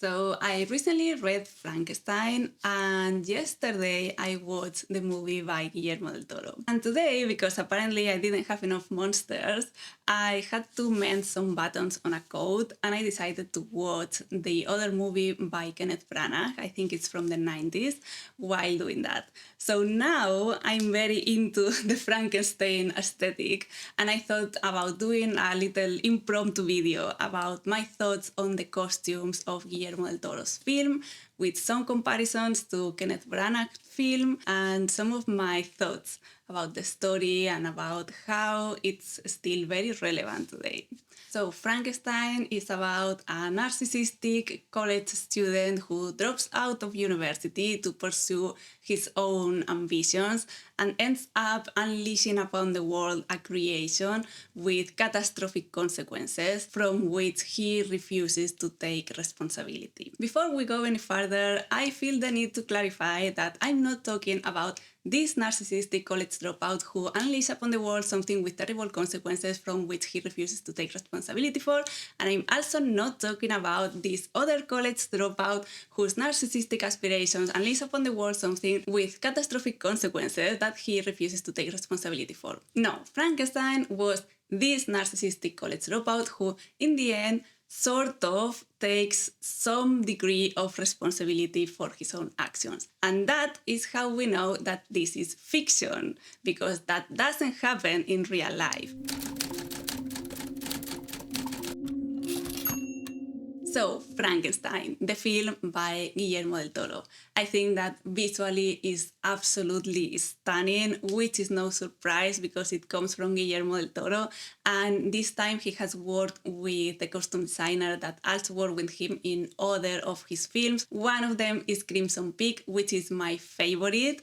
So I recently read Frankenstein, and yesterday I watched the movie by Guillermo del Toro. And today, because apparently I didn't have enough monsters, I had to mend some buttons on a coat, and I decided to watch the other movie by Kenneth Branagh, I think it's from the 90s, while doing that. So now I'm very into the Frankenstein aesthetic, and I thought about doing a little impromptu video about my thoughts on the costumes of Guillermo del Toro's film, with some comparisons to Kenneth Branagh's film and some of my thoughts about the story and about how it's still very relevant today. So Frankenstein is about a narcissistic college student who drops out of university to pursue his own ambitions and ends up unleashing upon the world a creation with catastrophic consequences from which he refuses to take responsibility. Before we go any further, I feel the need to clarify that I'm not talking about this narcissistic college dropout who unleashes upon the world something with terrible consequences from which he refuses to take responsibility for, and I'm also not talking about this other college dropout whose narcissistic aspirations unleash upon the world something with catastrophic consequences that he refuses to take responsibility for. No, Frankenstein was this narcissistic college dropout who, in the end, sort of takes some degree of responsibility for his own actions. And that is how we know that this is fiction, because that doesn't happen in real life. So, Frankenstein, the film by Guillermo del Toro. I think that visually is absolutely stunning, which is no surprise because it comes from Guillermo del Toro. And this time he has worked with the costume designer that also worked with him in other of his films. One of them is Crimson Peak, which is my favorite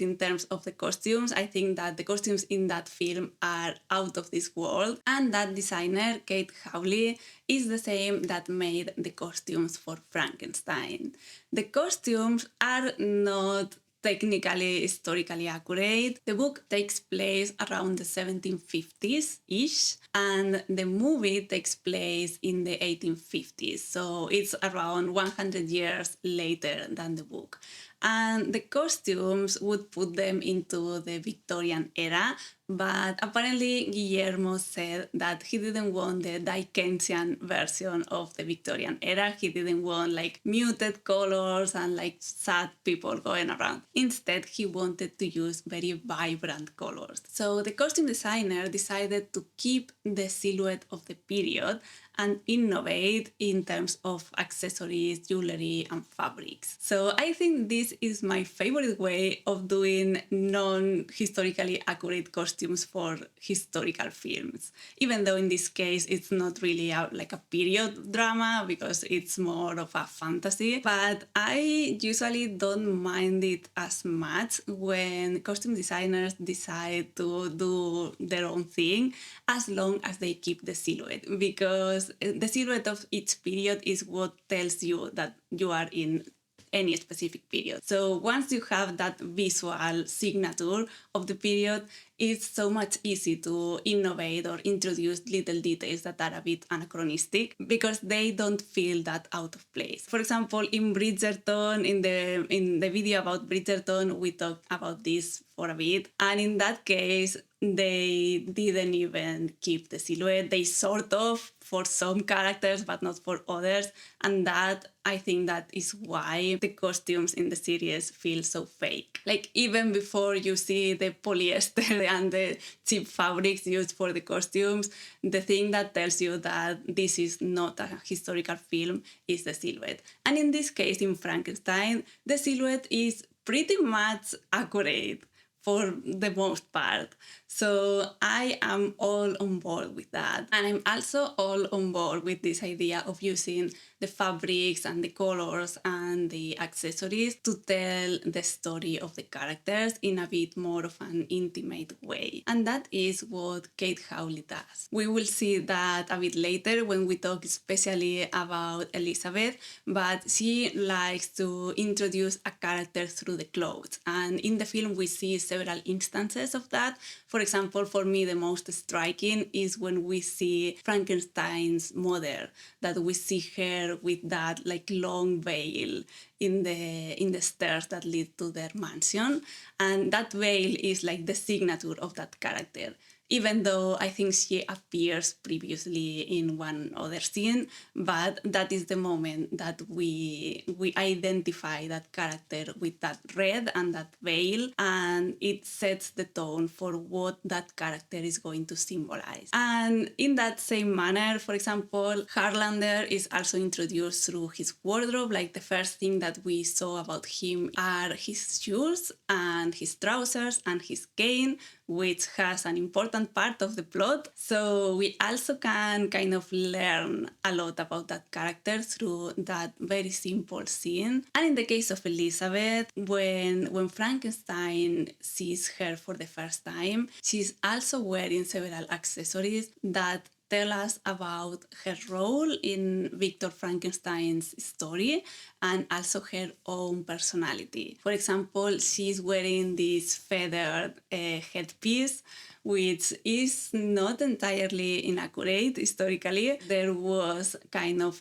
in terms of the costumes. I think that the costumes in that film are out of this world. And that designer, Kate Hawley, is the same that made the costumes for Frankenstein. The costumes are not technically historically accurate. The book takes place around the 1750s-ish, and the movie takes place in the 1850s, so it's around 100 years later than the book. And the costumes would put them into the Victorian era, but apparently Guillermo said that he didn't want the Dickensian version of the Victorian era. He didn't want like muted colors and like sad people going around. Instead, he wanted to use very vibrant colors. So the costume designer decided to keep the silhouette of the period and innovate in terms of accessories, jewelry, and fabrics. So I think this is my favorite way of doing non-historically accurate costumes for historical films. Even though in this case it's not really like a period drama because it's more of a fantasy, but I usually don't mind it as much when costume designers decide to do their own thing as long as they keep the silhouette, because the silhouette of each period is what tells you that you are in any specific period. So once you have that visual signature of the period, it's so much easy to innovate or introduce little details that are a bit anachronistic because they don't feel that out of place. For example, in Bridgerton, in the video about Bridgerton, we talked about this for a bit, and in that case, they didn't even keep the silhouette. They sort of for some characters, but not for others. And that, I think that is why the costumes in the series feel so fake. Like even before you see the polyester and the cheap fabrics used for the costumes, the thing that tells you that this is not a historical film is the silhouette. And in this case, in Frankenstein, the silhouette is pretty much accurate for the most part. So I am all on board with that. And I'm also all on board with this idea of using the fabrics and the colors and the accessories to tell the story of the characters in a bit more of an intimate way. And that is what Kate Hawley does. We will see that a bit later when we talk especially about Elizabeth, but she likes to introduce a character through the clothes. And in the film we see several instances of that. For example, for me, the most striking is when we see Frankenstein's mother, that we see her with that like long veil in the stairs that lead to their mansion. And that veil is like the signature of that character. Even though I think she appears previously in one other scene, but that is the moment that we identify that character with that red and that veil, and it sets the tone for what that character is going to symbolize. And in that same manner, for example, Harlander is also introduced through his wardrobe. Like the first thing that we saw about him are his shoes and his trousers and his cane, which has an important part of the plot. So we also can kind of learn a lot about that character through that very simple scene. And in the case of Elizabeth, when Frankenstein sees her for the first time, she's also wearing several accessories that tell us about her role in Victor Frankenstein's story and also her own personality. For example, she's wearing this feathered headpiece, which is not entirely inaccurate historically. There was kind of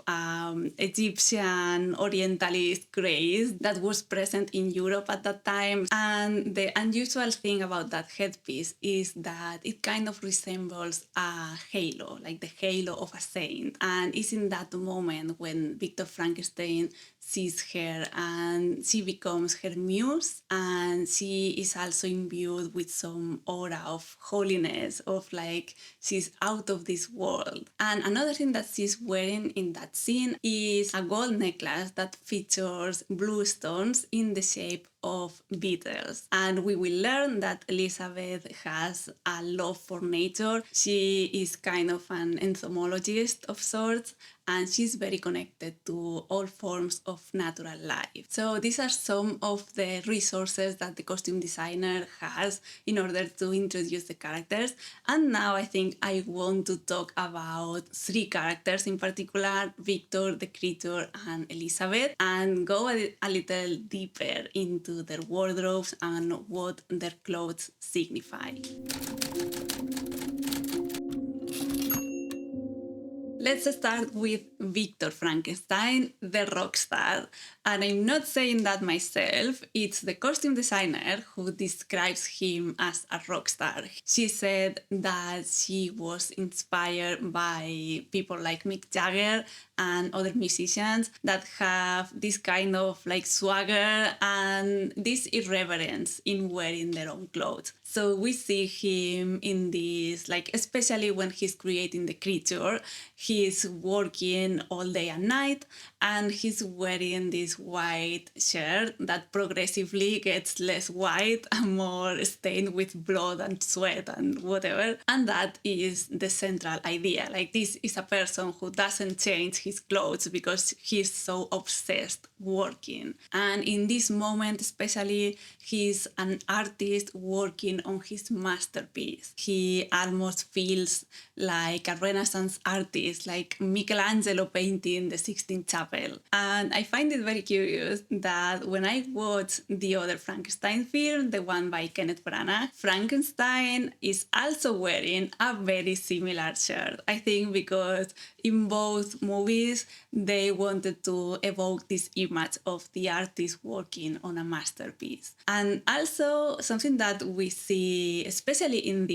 Egyptian Orientalist grace that was present in Europe at that time. And the unusual thing about that headpiece is that it kind of resembles a halo, like the halo of a saint. And it's in that moment when Victor Frankenstein sees her and she becomes her muse, and she is also imbued with some aura of holiness, of like she's out of this world. And another thing that she's wearing in that scene is a gold necklace that features blue stones in the shape of beetles. And we will learn that Elizabeth has a love for nature. She is kind of an entomologist of sorts, and she's very connected to all forms of natural life. So these are some of the resources that the costume designer has in order to introduce the characters. And now I think I want to talk about three characters in particular, Victor, the creature, and Elizabeth, and go a little deeper into their wardrobes and what their clothes signify. Let's start with Victor Frankenstein, the rock star. And I'm not saying that myself, it's the costume designer who describes him as a rock star. She said that she was inspired by people like Mick Jagger and other musicians that have this kind of like swagger and this irreverence in wearing their own clothes. So we see him in this, like especially when he's creating the creature, he's working all day and night, and he's wearing this white shirt that progressively gets less white and more stained with blood and sweat and whatever. And that is the central idea. Like, this is a person who doesn't change his clothes because he's so obsessed working. And in this moment especially, he's an artist working on his masterpiece. He almost feels like a Renaissance artist, like Michelangelo painting the Sistine Chapel. And I find it very curious that when I watch the other Frankenstein film, the one by Kenneth Branagh, Frankenstein is also wearing a very similar shirt. I think because in both movies, they wanted to evoke this image of the artist working on a masterpiece. And also something that we see, especially in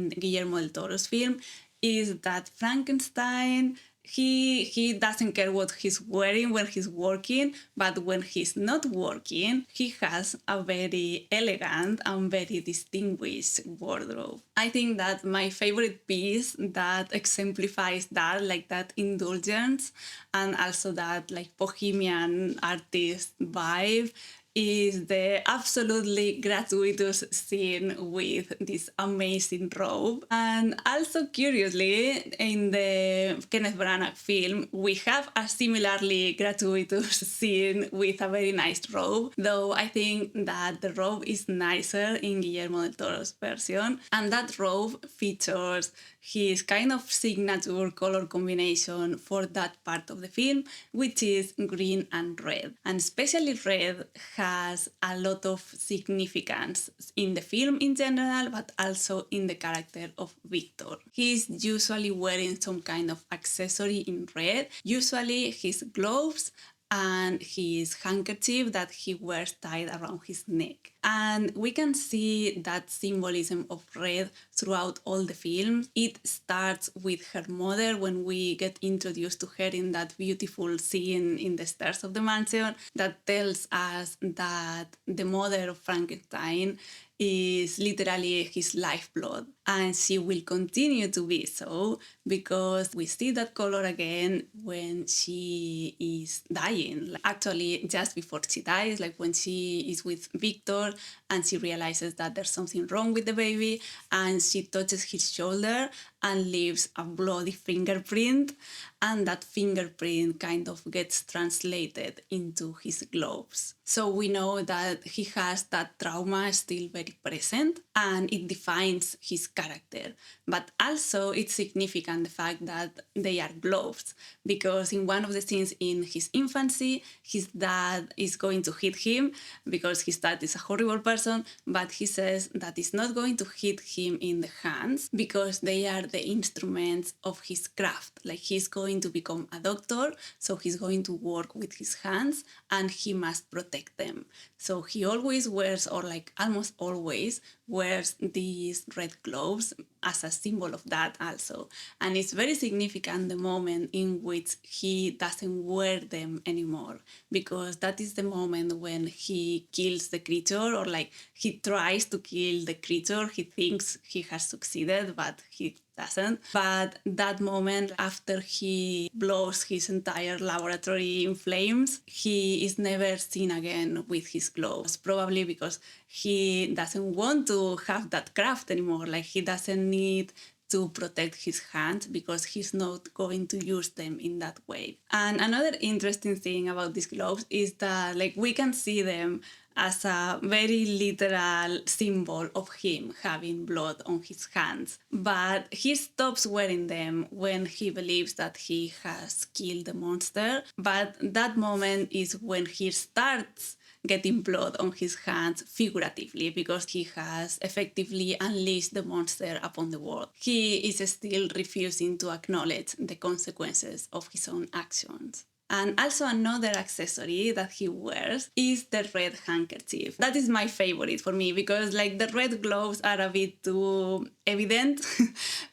Guillermo del Toro's film, is that Frankenstein, he doesn't care what he's wearing when he's working, but when he's not working, he has a very elegant and very distinguished wardrobe. I think that my favorite piece that exemplifies that, like that indulgence and also that like bohemian artist vibe, is the absolutely gratuitous scene with this amazing robe. And also, curiously, in the Kenneth Branagh film, we have a similarly gratuitous scene with a very nice robe, though I think that the robe is nicer in Guillermo del Toro's version. And that robe features his kind of signature color combination for that part of the film, which is green and red. And especially red has a lot of significance in the film in general, but also in the character of Victor. He's usually wearing some kind of accessory in red, usually his gloves and his handkerchief that he wears tied around his neck. And we can see that symbolism of red throughout all the film. It starts with her mother when we get introduced to her in that beautiful scene in the stairs of the mansion that tells us that the mother of Frankenstein is literally his lifeblood, and she will continue to be so because we see that color again when she is dying. Actually, just before she dies, like when she is with Victor and she realizes that there's something wrong with the baby, and she touches his shoulder and leaves a bloody fingerprint, and that fingerprint kind of gets translated into his gloves. So we know that he has that trauma still very present, and it defines his character. But also it's significant the fact that they are gloves, because in one of the scenes in his infancy, his dad is going to hit him because his dad is a horrible person, but he says that he's not going to hit him in the hands because they are the instruments of his craft. Like, he's going to become a doctor, so he's going to work with his hands and he must protect them. So he always wears, or like almost always wears, these red gloves as a symbol of that also. And it's very significant the moment in which he doesn't wear them anymore, because that is the moment when he kills the creature, or like he tries to kill the creature. He thinks he has succeeded, but he doesn't. But that moment after he blows his entire laboratory in flames, he is never seen again with his gloves, probably because he doesn't want to have that craft anymore. Like, he doesn't need to protect his hands because he's not going to use them in that way. And another interesting thing about these gloves is that, like, we can see them as a very literal symbol of him having blood on his hands. But he stops wearing them when he believes that he has killed the monster. But that moment is when he starts getting blood on his hands figuratively, because he has effectively unleashed the monster upon the world. He is still refusing to acknowledge the consequences of his own actions. And also another accessory that he wears is the red handkerchief. That is my favorite for me, because like the red gloves are a bit too evident,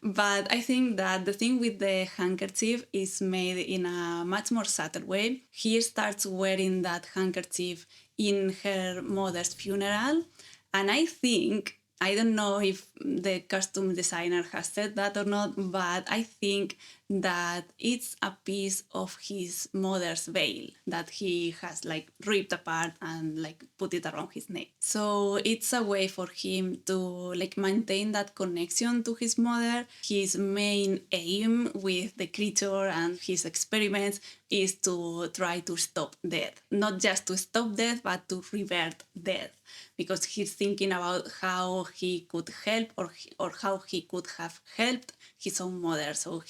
but I think that the thing with the handkerchief is made in a much more subtle way. He starts wearing that handkerchief in her mother's funeral, and I don't know if the costume designer has said that or not, but I think that it's a piece of his mother's veil that he has like ripped apart and like put it around his neck. So it's a way for him to like maintain that connection to his mother. His main aim with the creature and his experiments is to try to stop death. Not just to stop death, but to revert death, because he's thinking about how he could help or how he could have helped his own mother. So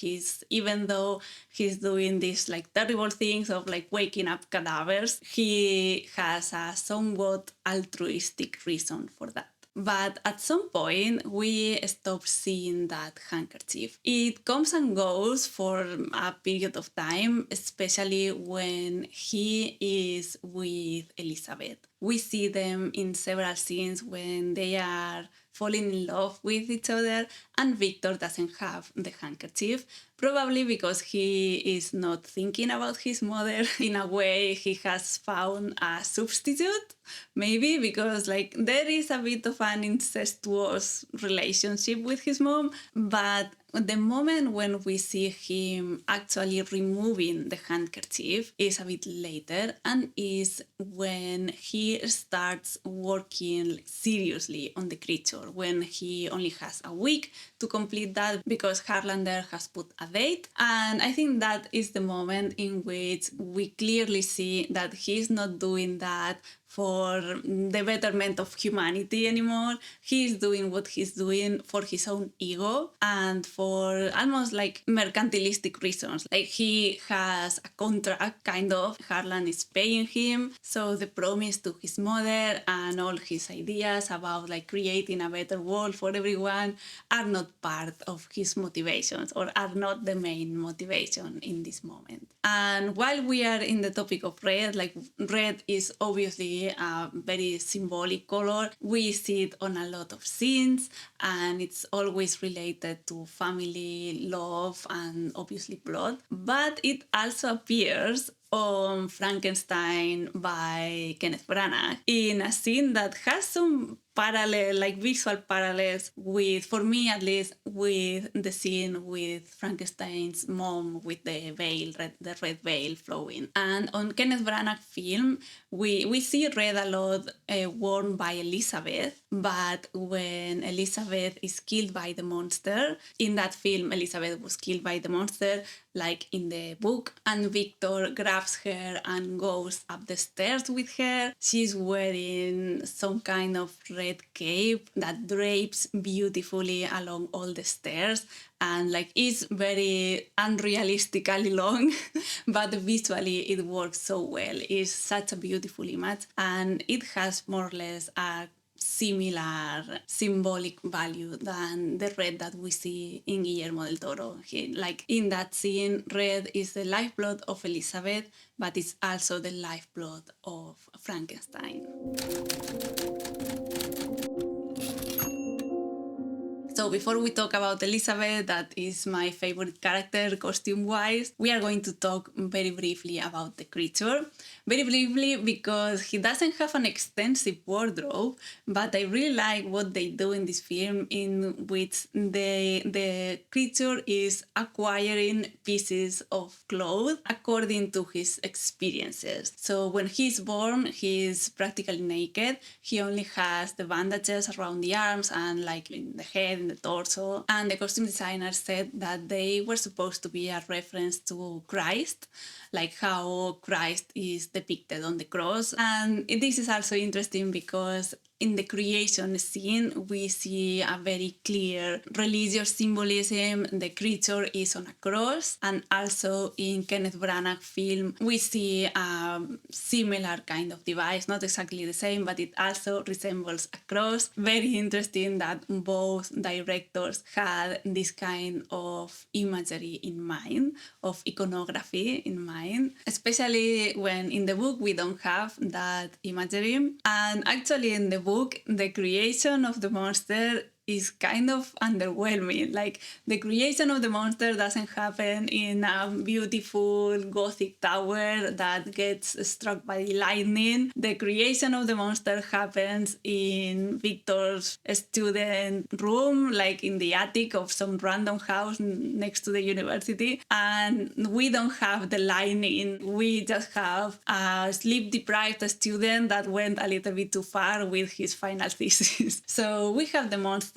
even though he's doing these like terrible things of like waking up cadavers, he has a somewhat altruistic reason for that. But at some point, we stop seeing that handkerchief. It comes and goes for a period of time, especially when he is with Elizabeth. We see them in several scenes when they are falling in love with each other, and Victor doesn't have the handkerchief, probably because he is not thinking about his mother. In a way, he has found a substitute, maybe because like there is a bit of an incestuous relationship with his mom, but the moment when we see him actually removing the handkerchief is a bit later, and is when he starts working seriously on the creature, when he only has a week to complete that because Harlander has put a date. And I think that is the moment in which we clearly see that he's not doing that for the betterment of humanity anymore. He's doing what he's doing for his own ego and for almost like mercantilistic reasons. Like he has a contract, kind of. Harlan is paying him. So the promise to his mother and all his ideas about like creating a better world for everyone are not part of his motivations or are not the main motivation in this moment. And while we are in the topic of red, like red is obviously a very symbolic color. We see it on a lot of scenes and it's always related to family, love, and obviously blood. But it also appears on Frankenstein by Kenneth Branagh in a scene that has some parallel, like visual parallels with, for me at least, with the scene with Frankenstein's mom with the veil, the red veil flowing. And on Kenneth Branagh film, we see red a lot worn by Elizabeth, but when Elizabeth is killed by the monster, in that film Elizabeth was killed by the monster, like in the book, and Victor grabs her and goes up the stairs with her. She's wearing some kind of red cape that drapes beautifully along all the stairs and like is very unrealistically long, but visually it works so well. It's such a beautiful image and it has more or less a similar symbolic value than the red that we see in Guillermo del Toro. Like in that scene, red is the lifeblood of Elizabeth, but it's also the lifeblood of Frankenstein. So before we talk about Elizabeth, that is my favorite character costume-wise, we are going to talk very briefly about the creature. Very briefly because he doesn't have an extensive wardrobe, but I really like what they do in this film in which the creature is acquiring pieces of clothes according to his experiences. So when he's born, he's practically naked. He only has the bandages around the arms and like in the head, in the torso. And the costume designer said that they were supposed to be a reference to Christ, like how Christ is depicted on the cross. And this is also interesting because in the creation scene, we see a very clear religious symbolism. The creature is on a cross. And also in Kenneth Branagh film, we see a similar kind of device, not exactly the same, but it also resembles a cross. Very interesting that both directors had this kind of imagery in mind, of iconography in mind, especially when in the book we don't have that imagery. And actually in the book, the creation of the monster is kind of underwhelming. Like the creation of the monster doesn't happen in a beautiful Gothic tower that gets struck by lightning. The creation of the monster happens in Victor's student room, like in the attic of some random house next to the university. And we don't have the lightning. We just have a sleep-deprived student that went a little bit too far with his final thesis. So we have the monster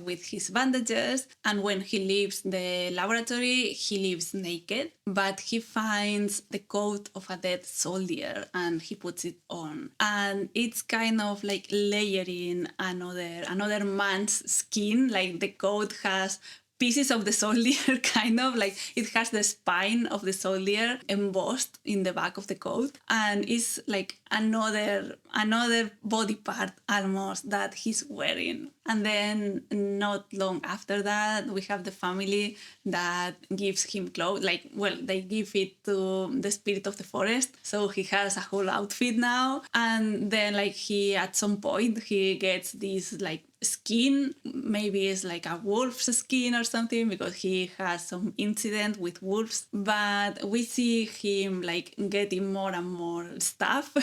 with his bandages, and when he leaves the laboratory, he leaves naked, but he finds the coat of a dead soldier and he puts it on. And it's kind of like layering another man's skin, like the coat has pieces of the soldier, kind of like it has the spine of the soldier embossed in the back of the coat, and it's like another body part almost that he's wearing. And then not long after that, we have the family that gives him clothes. Like, well, they give it to the spirit of the forest, so he has a whole outfit now. And then like at some point he gets this like skin, maybe it's like a wolf's skin or something, because he has some incident with wolves. But we see him like getting more and more stuff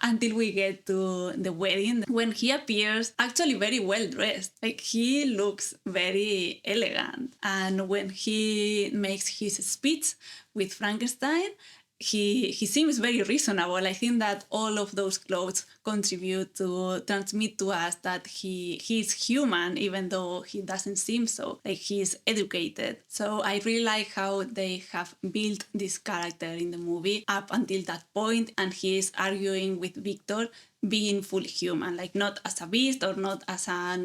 until we get to the wedding, when he appears actually very well dressed. Like he looks very elegant. And when he makes his speech with Frankenstein, he seems very reasonable. I think that all of those clothes contribute to transmit to us that he's human, even though he doesn't seem so. Like, he's educated. So I really like how they have built this character in the movie up until that point, and he is arguing with Victor being fully human, like not as a beast or not as a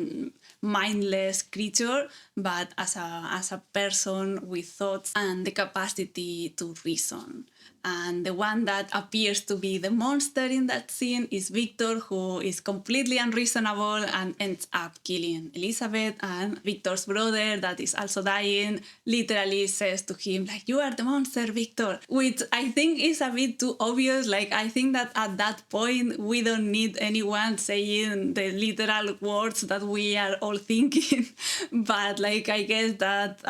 mindless creature, but as a person with thoughts and the capacity to reason. And the one that appears to be the monster in that scene is Victor, who is completely unreasonable and ends up killing Elizabeth. And Victor's brother, that is also dying, literally says to him, like, "You are the monster, Victor," which I think is a bit too obvious. Like, I think that at that point, we don't need anyone saying the literal words that we are all thinking. But, like, I guess that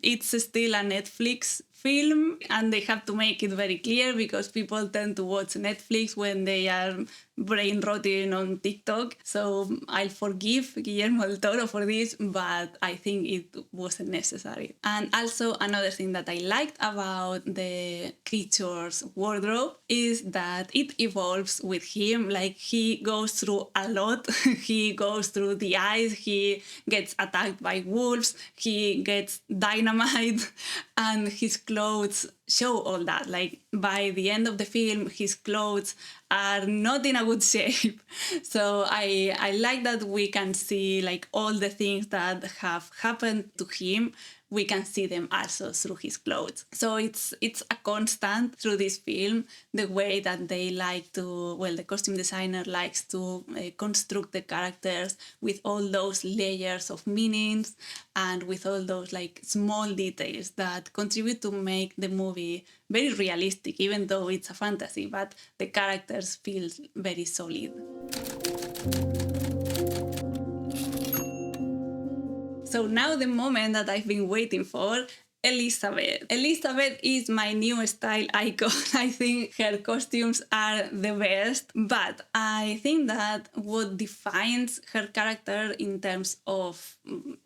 it's still a Netflix film, and they have to make it very clear because people tend to watch Netflix when they are brain rotting on TikTok. So I'll forgive Guillermo del Toro for this, but I think it wasn't necessary. And also another thing that I liked about the creature's wardrobe is that it evolves with him. Like, he goes through a lot. He goes through the ice, he gets attacked by wolves, he gets dynamite, and his clothes show all that. Like, by the end of the film, his clothes are not in a good shape. So I like that we can see, like, all the things that have happened to him, we can see them also through his clothes. So it's a constant through this film, the way that they like to, well, the costume designer likes to construct the characters with all those layers of meanings and with all those, like, small details that contribute to make the movie very realistic, even though it's a fantasy, but the characters feel very solid. So now the moment that I've been waiting for, Elizabeth. Elizabeth is my new style icon. I think her costumes are the best, but I think that what defines her character in terms of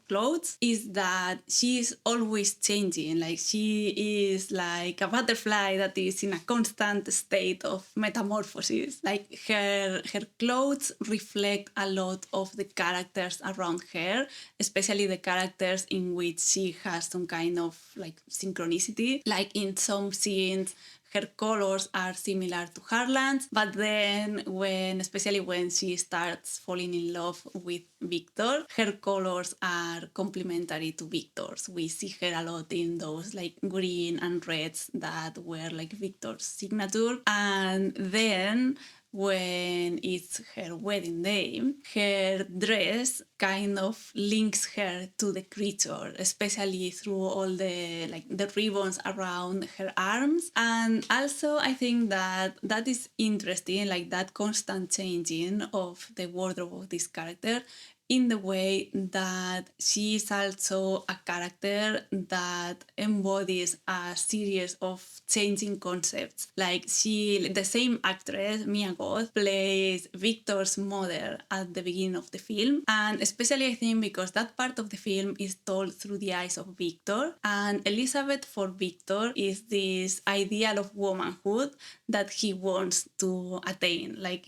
clothes is that she is always changing. Like, she is like a butterfly that is in a constant state of metamorphosis. Like, her clothes reflect a lot of the characters around her, especially the characters in which she has some kind of, like, synchronicity. Like, in some scenes, her colors are similar to Harlan's, but then especially when she starts falling in love with Victor, her colors are complementary to Victor's. We see her a lot in those, like, green and reds that were, like, Victor's signature. And then when it's her wedding day, her dress kind of links her to the creature, especially through all the, like, the ribbons around her arms. And also I think that is interesting, like, that constant changing of the wardrobe of this character, in the way that she is also a character that embodies a series of changing concepts. Like, the same actress, Mia Goth, plays Victor's mother at the beginning of the film, and especially I think because that part of the film is told through the eyes of Victor, and Elizabeth for Victor is this ideal of womanhood that he wants to attain. Like,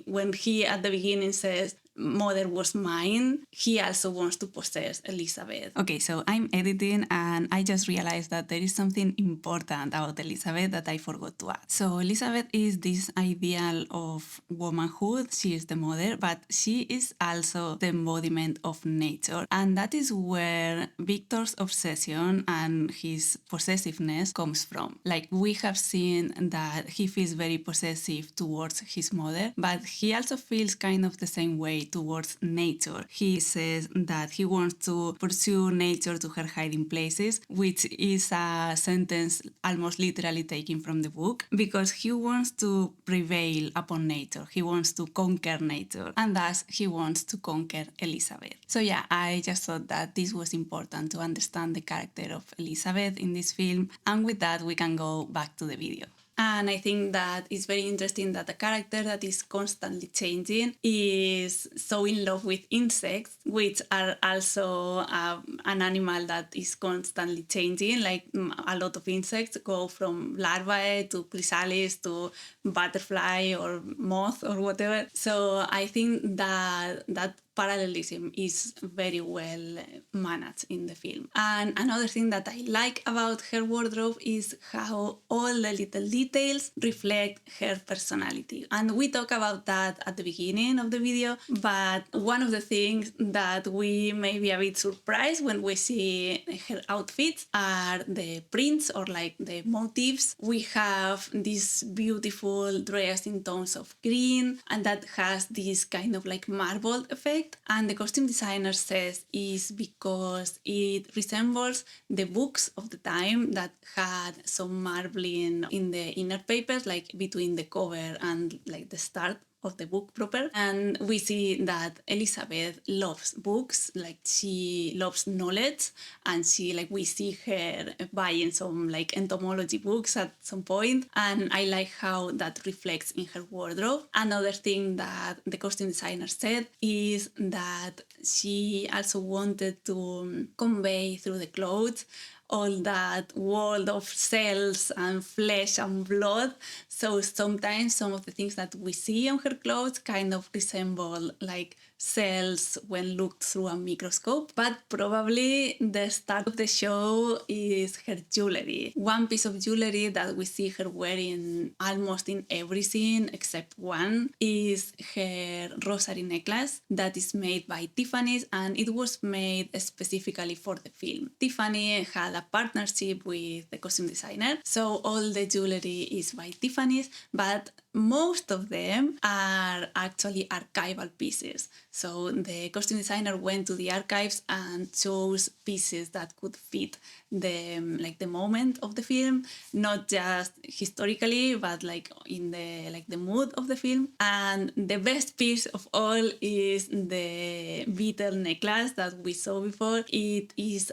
when he at the beginning says, "Mother was mine," he also wants to possess Elizabeth. Okay, so I'm editing and I just realized that there is something important about Elizabeth that I forgot to add. So Elizabeth is this ideal of womanhood. She is the mother, but she is also the embodiment of nature. And that is where Victor's obsession and his possessiveness comes from. Like, we have seen that he feels very possessive towards his mother, but he also feels kind of the same way towards nature. He says that he wants to pursue nature to her hiding places, which is a sentence almost literally taken from the book, because he wants to prevail upon nature. He wants to conquer nature, and thus he wants to conquer Elizabeth. So yeah, I just thought that this was important to understand the character of Elizabeth in this film, and with that we can go back to the video. And I think that it's very interesting that a character that is constantly changing is so in love with insects, which are also an animal that is constantly changing. Like a lot of insects go from larvae to chrysalis to butterfly or moth or whatever. So I think that parallelism is very well managed in the film. And another thing that I like about her wardrobe is how all the little details reflect her personality. And we talk about that at the beginning of the video, but one of the things that we may be a bit surprised when we see her outfits are the prints or like the motifs. We have this beautiful dress in tones of green, and that has this kind of like marbled effect. And the costume designer says is because it resembles the books of the time that had some marbling in the inner papers, like between the cover and like the start of the book proper. And we see that Elizabeth loves books, like she loves knowledge, and we see her buying some like entomology books at some point, and I like how that reflects in her wardrobe. Another thing that the costume designer said is that she also wanted to convey through the clothes all that world of cells and flesh and blood. So sometimes some of the things that we see on her clothes kind of resemble like cells when looked through a microscope. But probably the start of the show is her jewelry. One piece of jewelry that we see her wearing almost in every scene except one is her rosary necklace that is made by Tiffany's, and it was made specifically for the film. Tiffany had a partnership with the costume designer, so all the jewelry is by Tiffany's, but most of them are actually archival pieces. So the costume designer went to the archives and chose pieces that could fit the moment of the film, not just historically, but like in the mood of the film. And the best piece of all is the beetle necklace that we saw before. It is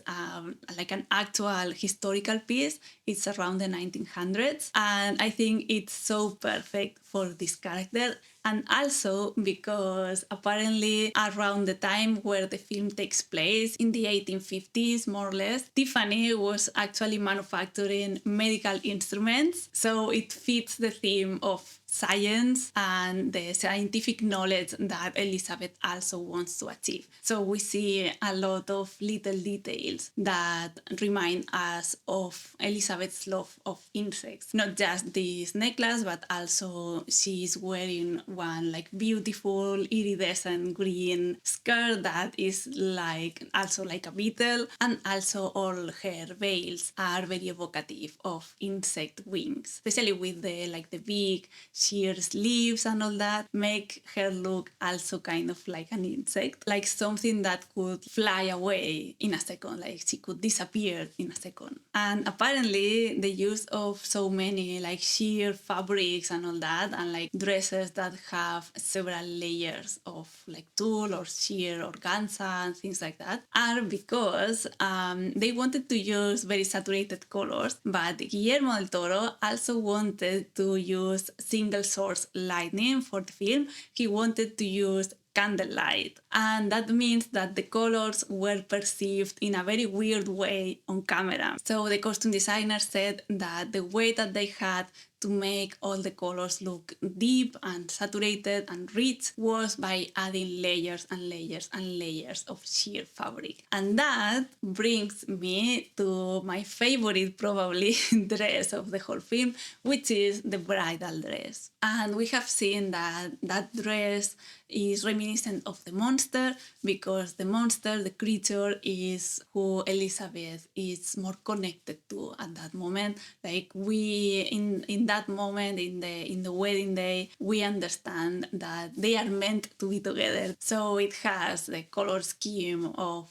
like an actual historical piece. It's around the 1900s, and I think it's so perfect for this character. And also because apparently around the time where the film takes place, in the 1850s more or less, Tiffany was actually manufacturing medical instruments. So it fits the theme of science and the scientific knowledge that Elizabeth also wants to achieve. So we see a lot of little details that remind us of Elizabeth's love of insects. Not just this necklace, but also she's wearing one like beautiful iridescent green skirt that is also like a beetle, and also all her veils are very evocative of insect wings, especially with the big sheer sleeves and all that, make her look also kind of like an insect, like something that could fly away in a second, like she could disappear in a second. And apparently the use of so many like sheer fabrics and all that, and like dresses that have several layers of like tulle or sheer organza and things like that, are because they wanted to use very saturated colors, but Guillermo del Toro also wanted to use single source lighting for the film. He wanted to use candlelight, and that means that the colors were perceived in a very weird way on camera. So the costume designer said that the way that they had to make all the colors look deep and saturated and rich was by adding layers and layers and layers of sheer fabric. And that brings me to my favorite probably dress of the whole film, which is the bridal dress. And we have seen that that dress is reminiscent of the monster, because the monster, the creature, is who Elizabeth is more connected to at that moment. Like we in that moment, in the wedding day, we understand that they are meant to be together. So it has the color scheme of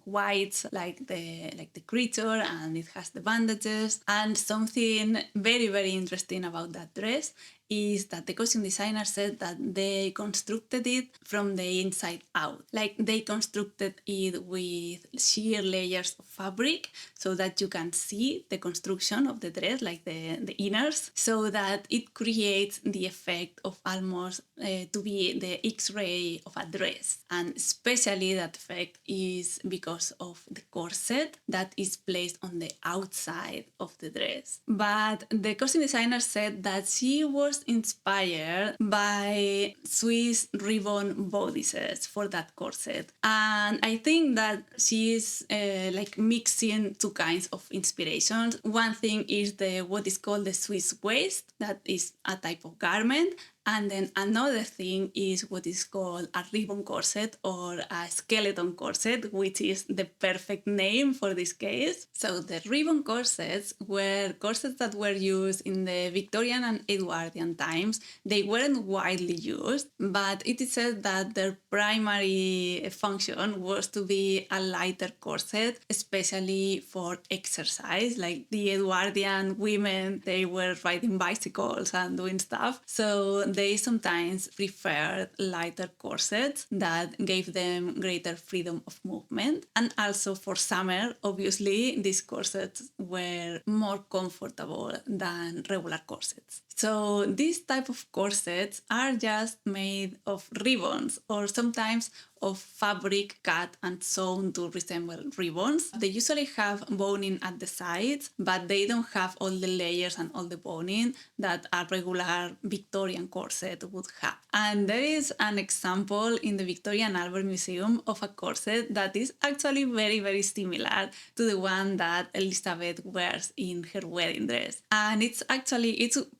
whites like the creature, and it has the bandages. And something very, very interesting about that dress is that the costume designer said that they constructed it from the inside out. Like they constructed it with sheer layers of fabric so that you can see the construction of the dress, like the inners, so that it creates the effect of almost to be the X-ray of a dress. And especially that effect is because of the corset that is placed on the outside of the dress. But the costume designer said that she was inspired by Swiss ribbon bodices for that corset. And I think that she's like mixing two kinds of inspirations. One thing is what is called the Swiss waist, that is a type of garment. And then another thing is what is called a ribbon corset or a skeleton corset, which is the perfect name for this case. So the ribbon corsets were corsets that were used in the Victorian and Edwardian times. They weren't widely used, but it is said that their primary function was to be a lighter corset, especially for exercise. Like the Edwardian women, they were riding bicycles and doing stuff. So they sometimes preferred lighter corsets that gave them greater freedom of movement. And also for summer, obviously, these corsets were more comfortable than regular corsets. So these type of corsets are just made of ribbons or sometimes of fabric cut and sewn to resemble ribbons. They usually have boning at the sides, but they don't have all the layers and all the boning that a regular Victorian corset would have. And there is an example in the Victoria and Albert Museum of a corset that is actually very, very similar to the one that Elizabeth wears in her wedding dress. And it's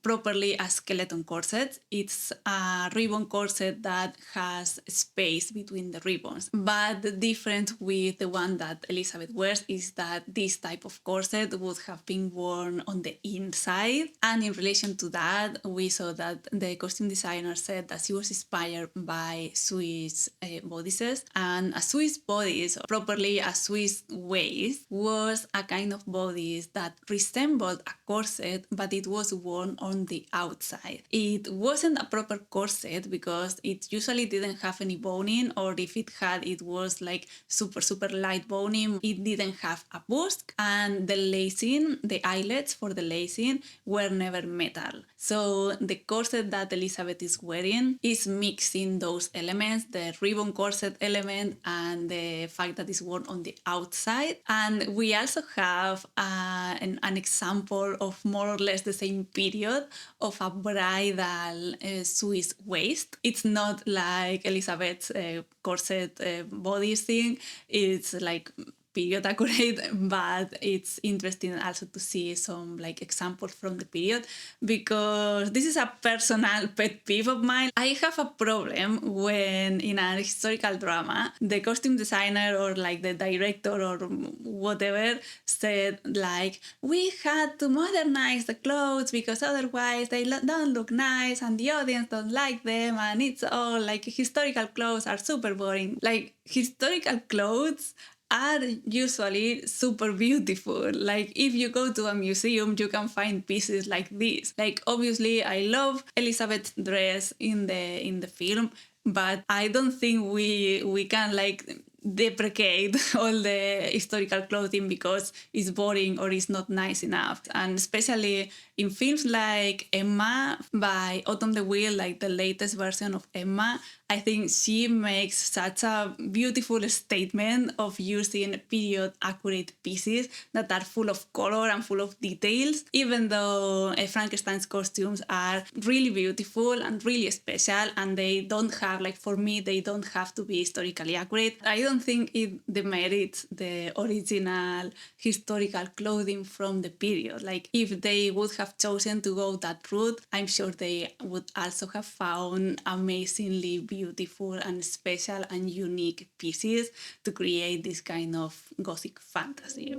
properly a skeleton corset. It's a ribbon corset that has space between the ribbons. But the difference with the one that Elizabeth wears is that this type of corset would have been worn on the inside. And in relation to that, we saw that the costume designer said that she was inspired by Swiss bodices. And a Swiss bodice, properly a Swiss waist, was a kind of bodice that resembled a corset, but it was worn on the outside. It wasn't a proper corset because it usually didn't have any boning, or if it had, it was like super, super light boning. It didn't have a bust, and the lacing, the eyelets for the lacing, were never metal. So the corset that Elizabeth is wearing is mixing those elements, the ribbon corset element and the fact that it's worn on the outside. And we also have an example of more or less the same period of a bridal Swiss waist. It's not like Elizabeth's corset body thing. It's like period accurate, but it's interesting also to see some like examples from the period, because this is a personal pet peeve of mine. I have a problem when in a historical drama the costume designer or like the director or whatever said like, we had to modernize the clothes because otherwise they don't look nice and the audience don't like them, and it's all like historical clothes are super boring. Like historical clothes are usually super beautiful. Like if you go to a museum, you can find pieces like this. Like obviously I love Elizabeth's dress in the film, but I don't think we can like deprecate all the historical clothing because it's boring or it's not nice enough. And especially in films like Emma by Autumn de Wilde, like the latest version of Emma, I think she makes such a beautiful statement of using period accurate pieces that are full of color and full of details, even though Frankenstein's costumes are really beautiful and really special, and they don't have, like for me, they don't have to be historically accurate. I don't think it demerits the original historical clothing from the period. Like if they would have chosen to go that route, I'm sure they would also have found amazingly beautiful and special and unique pieces to create this kind of Gothic fantasy.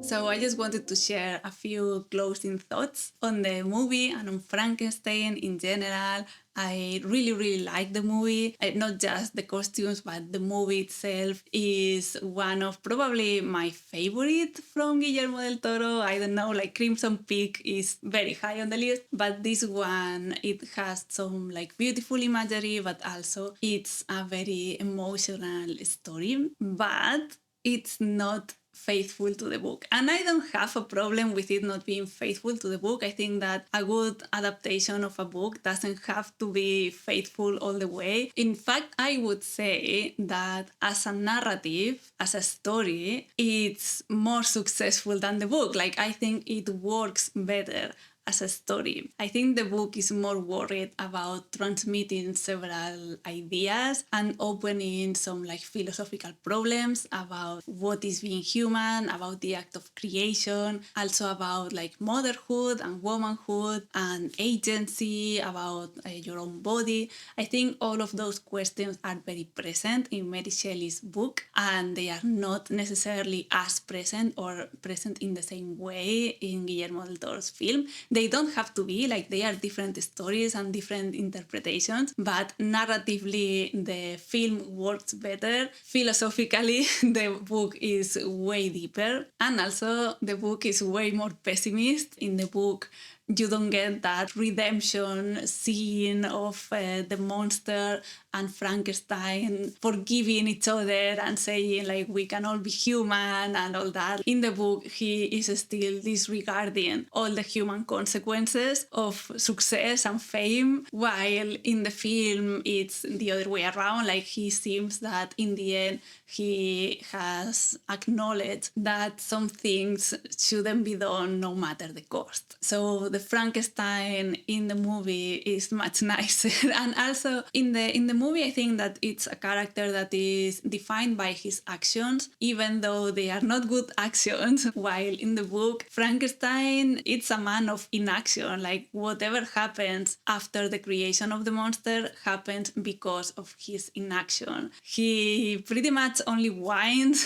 So I just wanted to share a few closing thoughts on the movie and on Frankenstein in general, I really, really like the movie. Not just the costumes, but the movie itself is one of probably my favorite from Guillermo del Toro. I don't know, like Crimson Peak is very high on the list, but this one, it has some like beautiful imagery, but also it's a very emotional story, but it's not faithful to the book. And I don't have a problem with it not being faithful to the book. I think that a good adaptation of a book doesn't have to be faithful all the way. In fact, I would say that as a narrative, as a story, it's more successful than the book. Like, I think it works better as a story. I think the book is more worried about transmitting several ideas and opening some like philosophical problems about what is being human, about the act of creation, also about like motherhood and womanhood and agency, about your own body. I think all of those questions are very present in Mary Shelley's book, and they are not necessarily as present or present in the same way in Guillermo del Toro's film. They don't have to be, like, they are different stories and different interpretations, but narratively the film works better. Philosophically, the book is way deeper, and also the book is way more pessimist. In the book, you don't get that redemption scene of the monster and Frankenstein forgiving each other and saying like we can all be human and all that. In the book, he is still disregarding all the human consequences of success and fame, while in the film it's the other way around. Like, he seems that in the end he has acknowledged that some things shouldn't be done no matter the cost. So the Frankenstein in the movie is much nicer. And also in the movie, I think that it's a character that is defined by his actions, even though they are not good actions. While in the book, Frankenstein, it's a man of inaction. Like, whatever happens after the creation of the monster happens because of his inaction. He pretty much only whines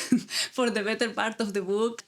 for the better part of the book.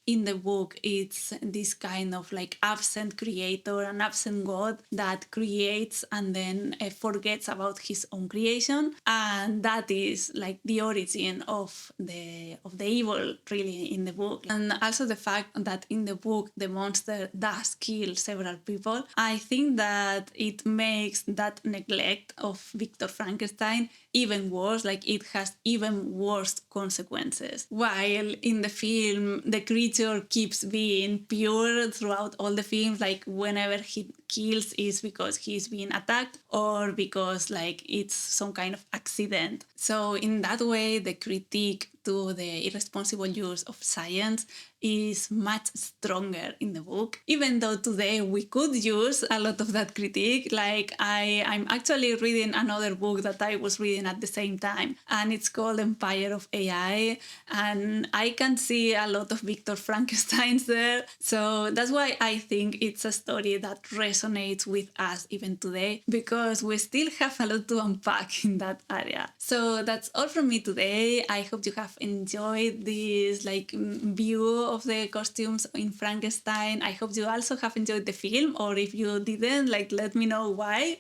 In the book, it's this kind of like absent creator, an absent god that creates and then forgets about his own creation, and that is like the origin of the evil, really, in the book. And also the fact that in the book the monster does kill several people, I think that it makes that neglect of Victor Frankenstein even worse. Like, it has even worse consequences. While in the film, the creature keeps being pure throughout all the films. Like, whenever he kills is because he's being attacked or because like it's some kind of accident. So in that way, the critique to the irresponsible use of science is much stronger in the book, even though today we could use a lot of that critique. Like, I'm actually reading another book that I was reading at the same time, and it's called Empire of AI, and I can see a lot of Victor Frankensteins there. So that's why I think it's a story that resonates with us even today, because we still have a lot to unpack in that area. So that's all from me today. I hope you have enjoyed this like view of the costumes in Frankenstein. I hope you also have enjoyed the film, or if you didn't, like, let me know why.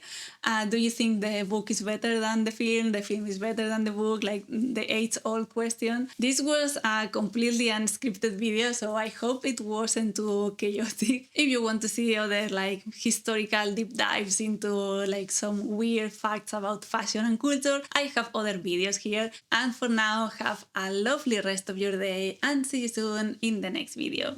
Do you think the book is better than the film is better than the book, like the age-old question? This was a completely unscripted video, so I hope it wasn't too chaotic. If you want to see other like historical deep dives into like some weird facts about fashion and culture, I have other videos here. And for now, have a lovely rest of your day and see you soon in the next video.